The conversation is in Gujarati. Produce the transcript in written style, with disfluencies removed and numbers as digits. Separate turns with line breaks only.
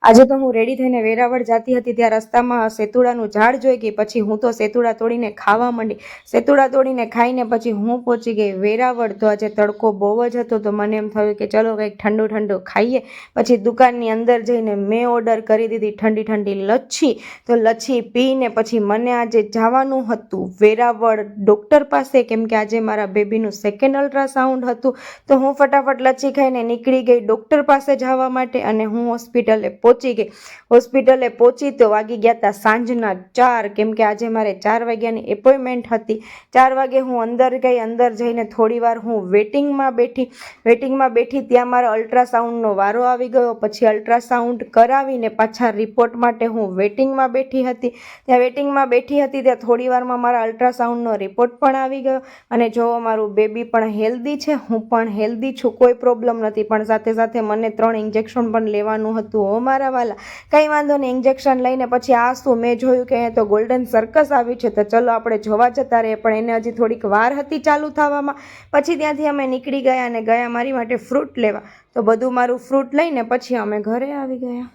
આજે તો હું રેડી થઈને વેરાવળ જતી હતી ત્યાં રસ્તામાં સેતુડાનું ઝાડ જોઈ ગઈ. પછી હું તો સેતુડા તોડીને ખાવા માંડી. સેતુડા તોડીને ખાઈને પછી હું પહોંચી ગઈ વેરાવળ. તો આજે તડકો બહુ જ હતો તો મને એમ થયું કે ચલો કંઈક ઠંડુ ઠંડુ ખાઈએ. પછી દુકાનની અંદર જઈને મેં ઓર્ડર કરી દીધી ઠંડી ઠંડી લચ્છી. તો લચ્છી પીને પછી મને આજે જવાનું હતું વેરાવળ ડૉક્ટર પાસે, કેમ કે આજે મારા બેબીનું સેકન્ડ અલ્ટ્રાસાઉન્ડ હતું. તો હું ફટાફટ લચ્છી ખાઈને નીકળી ગઈ ડૉક્ટર પાસે જવા માટે અને હું હોસ્પિટલે પહોંચી ગઈ. હોસ્પિટલે પહોંચી તો વાગી ગયા હતા સાંજના 4, કેમ કે આજે મારે 4 વાગ્યાની એપોઇન્ટમેન્ટ હતી. 4 વાગે હું અંદર ગઈ. અંદર જઈને થોડી વાર હું વેટિંગમાં બેઠી. ત્યાં મારો અલ્ટ્રાસાઉન્ડનો વારો આવી ગયો. પછી અલ્ટ્રાસાઉન્ડ કરાવીને પાછા રિપોર્ટ માટે હું વેટિંગમાં બેઠી હતી. ત્યાં થોડી વારમાં મારા અલ્ટ્રાસાઉન્ડનો રિપોર્ટ પણ આવી ગયો. અને જો મારું બેબી પણ હેલ્ધી છે, હું પણ હેલ્ધી છું, કોઈ પ્રોબ્લેમ નથી. પણ સાથે સાથે મને 3 ઇન્જેક્શન પણ લેવાનું હતું. ઓ મારા વાલા, કંઈ વાંધો નહીં. ઇન્જેક્શન લઈને પછી આ શું મેં જોયું કે અહીંયા તો ગોલ્ડન સર્કસ આવી છે, તો ચલો આપણે જોવા જતા રહીએ. પણ એને હજી થોડીક વાર હતી ચાલુ થવામાં. પછી ત્યાંથી અમે નીકળી ગયા અને ગયા મારી માટે ફ્રૂટ લેવા. તો બધું મારું ફ્રૂટ લઈને પછી અમે ઘરે આવી ગયા.